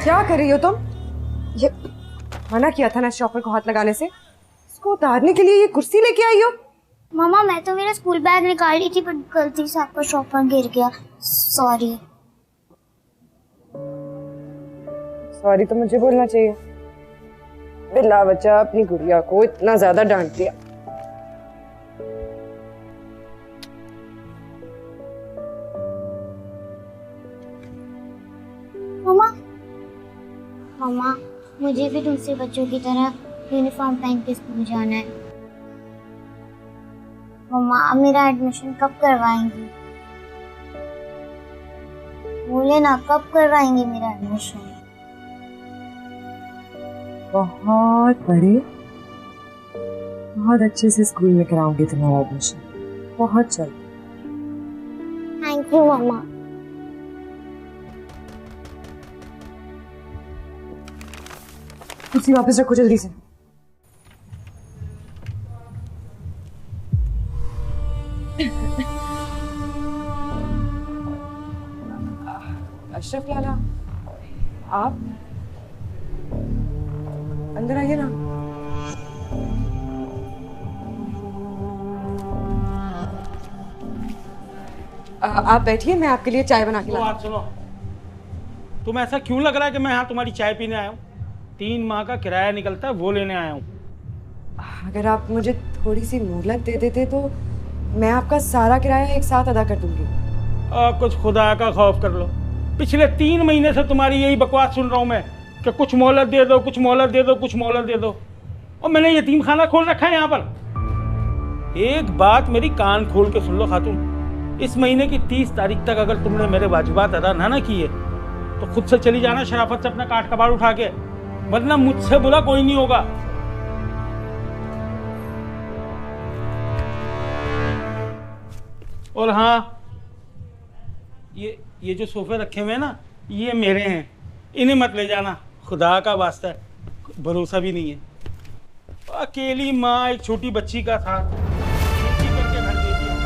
क्या कर रही हो तुम? ये मना किया था ना शॉपर को हाथ लगाने से। इसको उतारने के लिए ये कुर्सी लेके आई हो? मामा मैं तो मेरा स्कूल बैग निकाली थी पर गलती से आपका शॉपर गिर गया। सॉरी। सॉरी तो मुझे बोलना चाहिए। बिल्ला बच्चा अपनी गुड़िया को इतना ज्यादा डांट दिया। मामा मामा मुझे भी दूसरे बच्चों की तरह यूनिफॉर्म पहन के स्कूल जाना है। मम्मा आप मेरा एडमिशन कब करवाएंगी? बोले ना कब करवाएंगी मेरा एडमिशन? बहुत बड़े बहुत अच्छे से स्कूल में कराऊंगी तुम्हारा एडमिशन, बहुत जल्द। थैंक यू मम्मा। कुर्सी वापस रखो जल्दी से। अशरफ लाला, आप अंदर आइए ना। आप बैठिए, मैं आपके लिए चाय बना के लाती हूँ। सुनो, तुम्हें ऐसा क्यों लग रहा है कि मैं यहाँ तुम्हारी चाय पीने आया हूँ? 3 माह का किराया निकलता है वो लेने आया हूँ। अगर आप मुझे थोड़ी सी मोहलत दे देते तो मैं आपका सारा किराया एक साथ अदा कर दूंगी। कुछ खुदा का खौफ कर लो। पिछले 3 महीने से तुम्हारी यही बकवास सुन रहा हूँ मैं कि कुछ मोहलत दे दो, कुछ मोहलत दे दो, कुछ मोहलत दे दो। और मैंने यतीम खाना खोल रखा है यहाँ पर। एक बात मेरी कान खोल के सुन लो खातून, इस महीने की 30 तारीख तक अगर तुमने मेरे वाजिबात अदा ना किए तो खुद से चली जाना शराफत से अपना काट कबाड़ उठा के, वरना मुझसे बुरा कोई नहीं होगा। और हाँ, ये जो सोफे रखे हुए हैं ना, ये मेरे हैं, इन्हें मत ले जाना, खुदा का वास्ता है, भरोसा भी नहीं है। अकेली माँ एक छोटी बच्ची का था, करके घर दे दिया।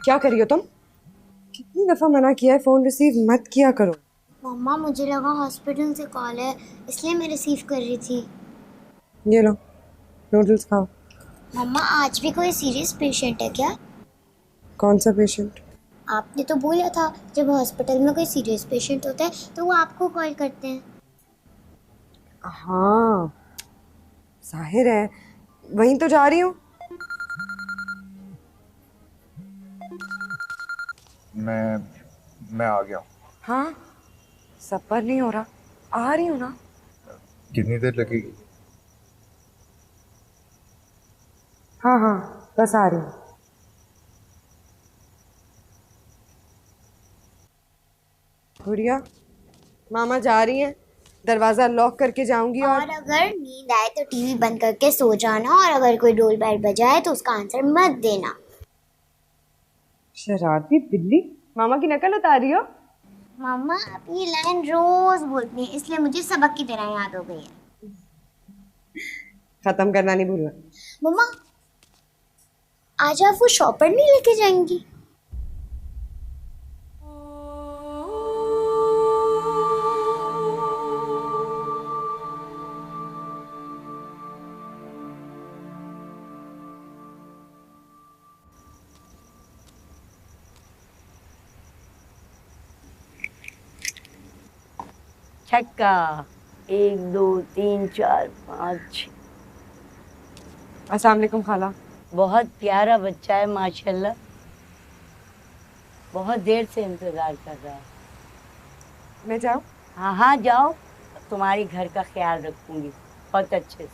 क्या कर रही हो तुम? कितनी दफा मना किया है फोन रिसीव मत किया करो। मम्मा मुझे लगा हॉस्पिटल से कॉल है इसलिए मैं रिसीव कर रही थी। ये लो नूडल्स खाओ। मम्मा आज भी कोई सीरियस पेशेंट है क्या? कौन सा पेशेंट? आपने तो बोला था जब हॉस्पिटल में कोई सीरियस पेशेंट होता है तो वो आपको कॉल करते हैं। हाँ जाहिर है, वहीं तो जा रही हूँ। मैं आ गया। हाँ सफर नहीं हो रहा, आ रही हूँ ना। कितनी देर लगेगी? हाँ हाँ बस आ रही हूँ। गुड़िया मामा जा रही हैं, दरवाजा लॉक करके जाऊंगी। और अगर नींद आए तो टीवी बंद करके सो जाना, और अगर कोई डोर बेल बजाए तो उसका आंसर मत देना। शरारती बिल्ली, मामा की नकल उतारी हो? मामा आप ये लाइन रोज बोलती हैं इसलिए मुझे सबक की तरह याद हो गई है। खत्म करना नहीं भूलना। मम्मा आज आप वो शॉपर नहीं लेके जाएंगी? छक्का 1 2 3 4 5 6। अस्सलाम वालेकुम खाला। बहुत प्यारा बच्चा है माशाल्लाह। बहुत देर से इंतजार कर रहा है। मैं जाऊँ? हाँ हाँ जाओ, तुम्हारी घर का ख्याल रखूंगी बहुत अच्छे से।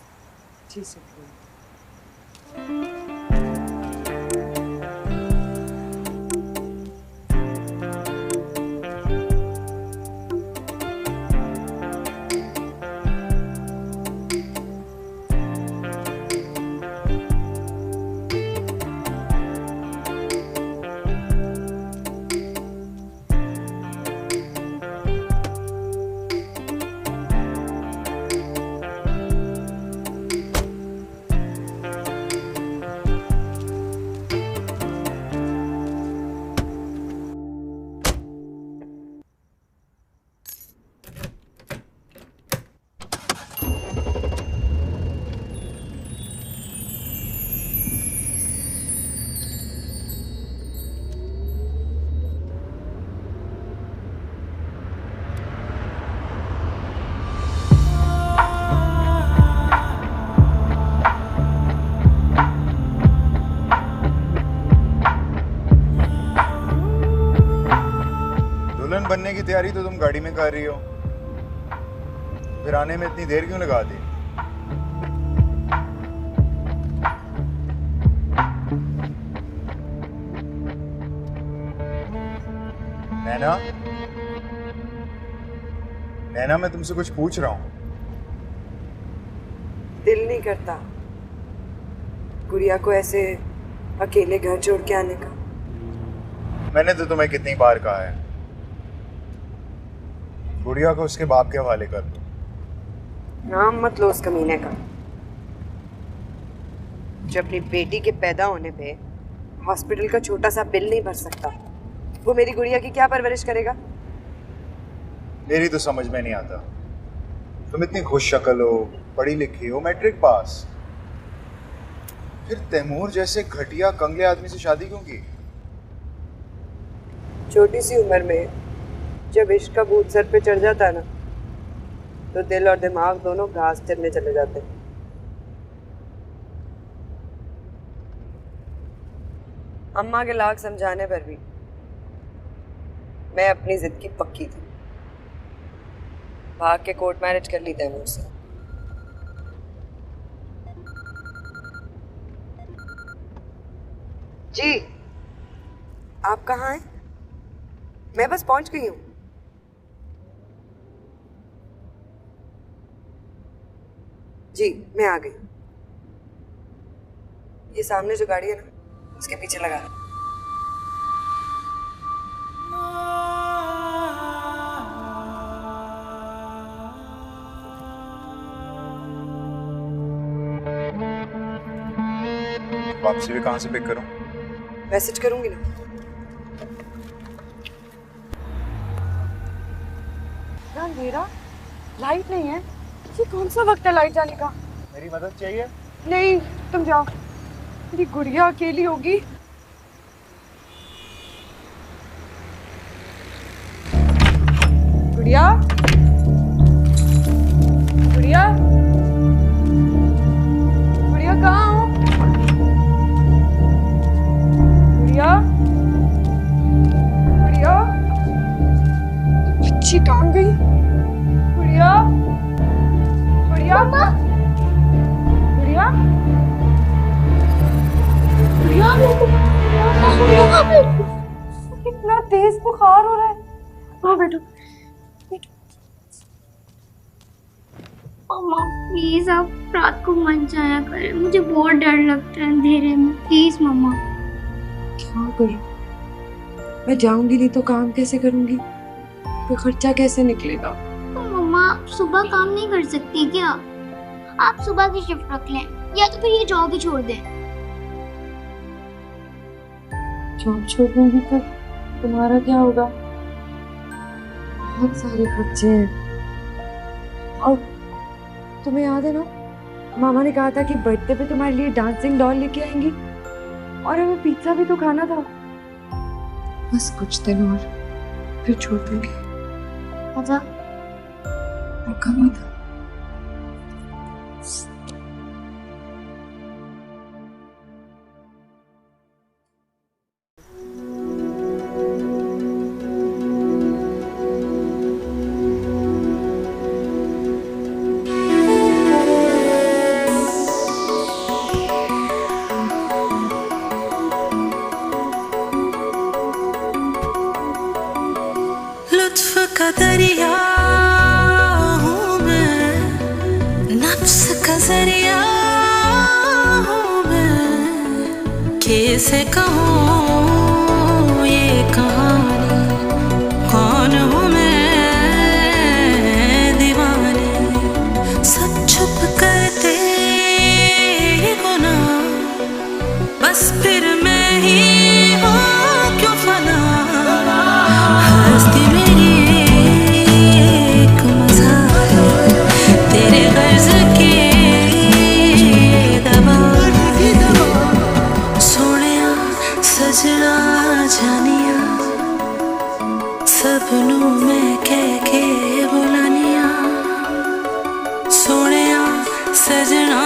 जी शुक्रिया। दुल्हन बनने की तैयारी तो तुम गाड़ी में कर रही हो, फिर आने में इतनी देर क्यों लगा दी? नैना, नैना मैं तुमसे कुछ पूछ रहा हूँ। दिल नहीं करता गुड़िया को ऐसे अकेले घर छोड़ के आने का। मैंने तो तुम्हें कितनी बार कहा है, गुड़िया को उसके बाप के हवाले कर दो। नाम मत लो उस कमीने का, जो अपनी बेटी के पैदा होने पे हॉस्पिटल का छोटा सा बिल नहीं भर सकता, वो मेरी गुड़िया की क्या परवरिश करेगा? मेरी तो समझ में नहीं आता, तुम इतनी खुश शक्ल हो, पढ़ी लिखी हो, मैट्रिक पास, फिर तैमूर जैसे घटिया कंगले आदमी से शादी क्यों की? छोटी सी उम्र में जब इश्क का भूत सर पे चढ़ जाता है ना, तो दिल और दिमाग दोनों घास चरने चले जाते हैं। अम्मा के लाख समझाने पर भी मैं अपनी जिद की पक्की थी। भाग के कोर्ट मैरिज कर ली तैमूर से। जी, आप कहाँ हैं? मैं बस पहुंच गई हूँ। जी, मैं आ गई। ये सामने जो गाड़ी है ना, उसके पीछे लगा लो। वापसी भी कहाँ से पिक करूं? मैसेज करूंगी ना। अंधेरा, लाइट नहीं है। ये कौन सा वक्त है लाइट जाने का? मेरी मदद चाहिए? नहीं, तुम जाओ। मेरी गुड़िया अकेली होगी। गुड़िया, गुड़िया, गुड़िया कहाँ हो? गुड़िया, गुड़िया, बच्ची कहाँ गई? गुड़िया, गुड़िया, गुड़िया, गुड़िया, कितना तेज बुखार हो रहा है। हाँ बेटो, मम्मा प्लीज आप रात को मत जाया करें, मुझे बहुत डर लगता है अंधेरे में। प्लीज मम्मा। क्या करूं? मैं जाऊंगी नहीं तो काम कैसे करूंगी? तो खर्चा कैसे निकलेगा? तो मम्मा आप सुबह काम नहीं कर सकती क्या? आप सुबह की शिफ्ट रख लें, या तो फिर ये जॉब ही छोड़ दें। जॉब छोड़ दूंगी तो तुम्हारा क्या होगा? बहुत सारे खर्चे हैं। और तुम्हें याद है ना, मामा ने कहा था कि बर्थडे पे तुम्हारे लिए डांसिंग डॉल लेके आएंगी, और हमें पिज्जा भी तो खाना था। बस कुछ दिन और फिर छोड़ दूंगी। अच्छा रुका मत। दरिया हूँ मैं, नफ्स का जरिया हूँ मैं, कैसे कहूँ ये कहानी, कौन हूँ मैं दीवानी, सब छुप करते गुनाह, बस फिर मैं ही हूँ क्यों फना, हस्ती मेरी एक मज़ाक है, तेरे गर्ज के दबा, सोनिया सजना जानिया, सपनों में कह के बुलानिया, सोनिया सजना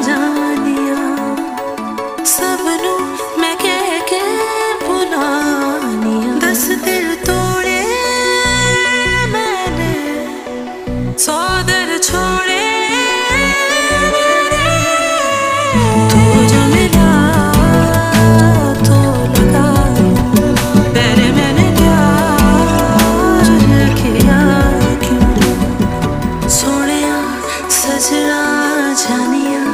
जानिया, सपनों में कह के बुलानिया, 10 दिल तोड़े मैंने, 100 दिल छोड़े मैंने, तू जो मिला तो लगा, पहले मैंने प्यार किया क्यों, सोनिया सजना जानिया,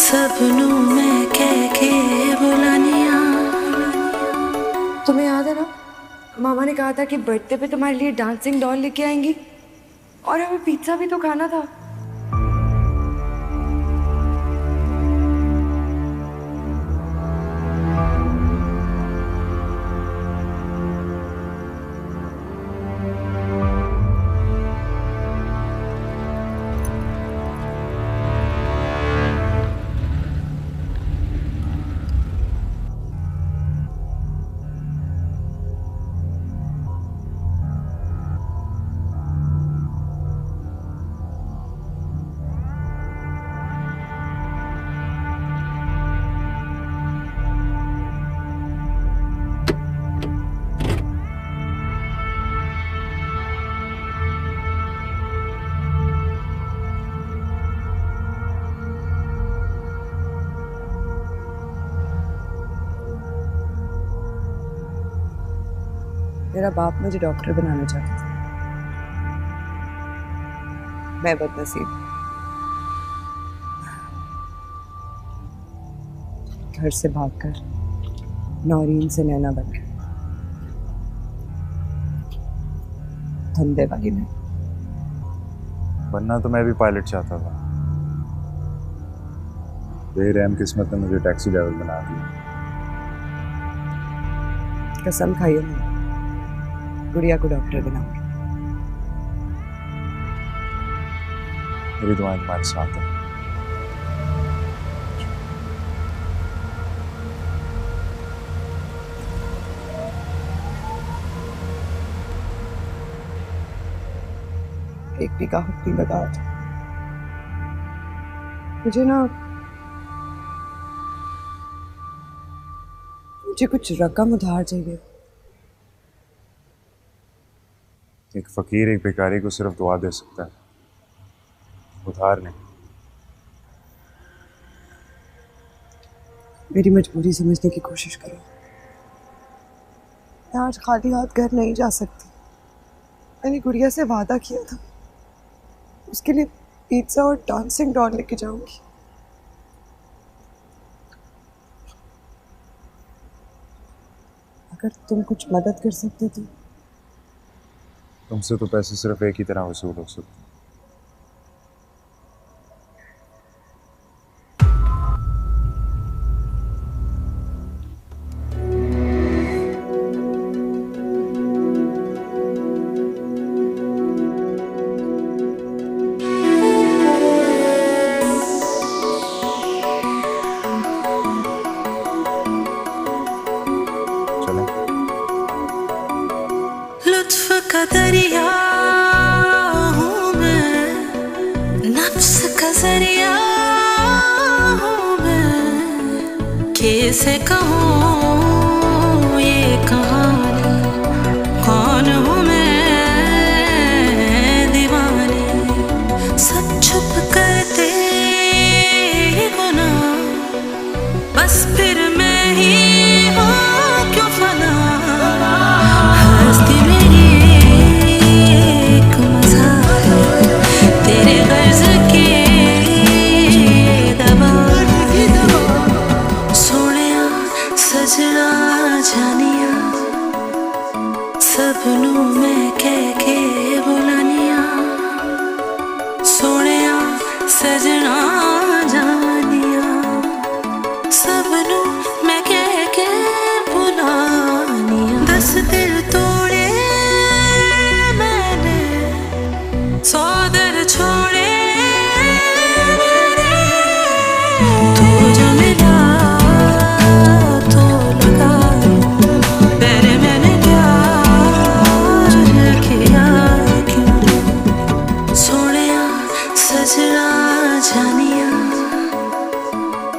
सपनों में कह के बुलानिया। तुम्हें याद है ना, मामा ने कहा था कि बर्थडे पे तुम्हारे लिए डांसिंग डॉल लेके आएंगी, और हमें पिज्जा भी तो खाना था। मेरा बाप मुझे डॉक्टर बनाना चाहता था, मैं बदनसीब घर से भागकर नौरीन से नैना बन गई, धंधे वाली में। बनना तो मैं भी पायलट चाहता था, बेरहम किस्मत ने मुझे टैक्सी ड्राइवर बना दिया। कसम खाइए ना, गुड़िया को डॉक्टर बनाऊंगी। मेरी दुआएं तुम्हारे साथ है। एक भी काहक नहीं लगा था मुझे ना, मुझे कुछ रकम उधार चाहिए। एक फकीर एक भिखारी को सिर्फ दुआ दे सकता है, उधार नहीं। मेरी मजबूरी समझने की कोशिश करो। मैं आज खाली हाथ घर नहीं जा सकती। मैंने गुड़िया से वादा किया था, उसके लिए पिज्जा और डांसिंग डॉल लेके जाऊंगी। अगर तुम कुछ मदद कर सकते तो। तुमसे तो पैसे सिर्फ एक ही तरह वसूल हो सकते। लुत्फ का दरिया हूँ मैं, नफ्स का जरिया हूँ मैं, कैसे कहूँ ये कहानी, कौन हूँ मैं दीवानी, सब छुप करते गुनाह, बस फिर मैं ही हूँ क्यों फना, हस्ती मेरी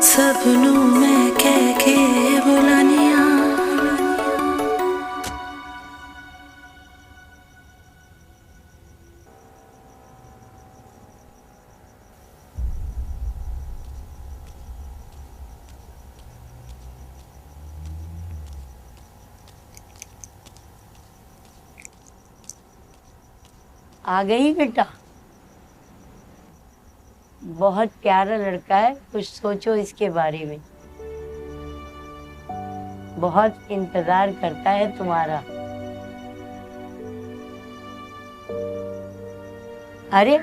सबनू मैं कह के बुलानिया। आ गई बेटा, बहुत प्यारा लड़का है, कुछ सोचो इसके बारे में। बहुत इंतजार करता है तुम्हारा। अरे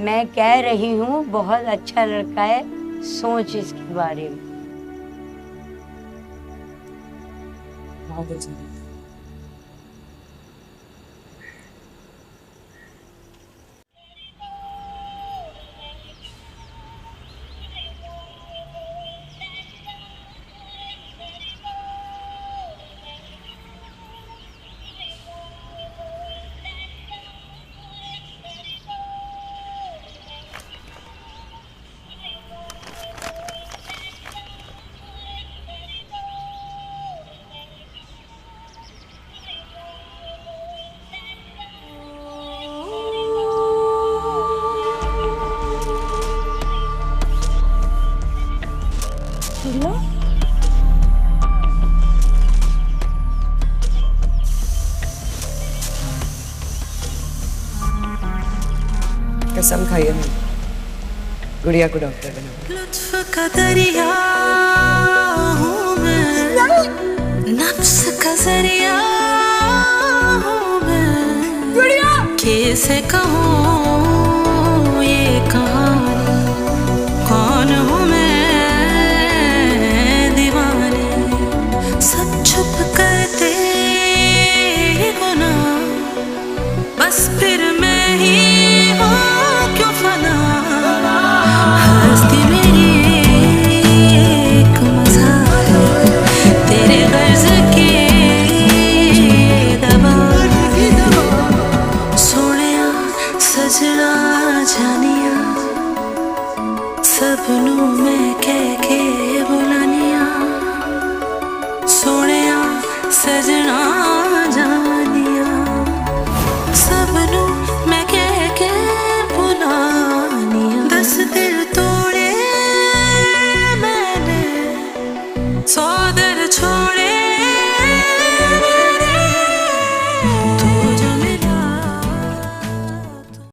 मैं कह रही हूँ बहुत अच्छा लड़का है, सोच इसके बारे में। बहुत अच्छा। कसम खाइए नहीं, गुड़िया को डॉक्टर बना। लुत्फ का दरिया हूँ मैं, नफ्स का जरिया हूँ मैं, कैसे कहूँ ये कहानी, कौन हूँ मैं दीवानी, सब छुप करते गुनाह, बस फिर मैं ही क्यों फना, हस्ती मेरी एक मजाक है, तेरे गर्ज के दबाव, सोनिया सजना जानिया, सबनू मैं कह के बुलानिया, सोनिया सजना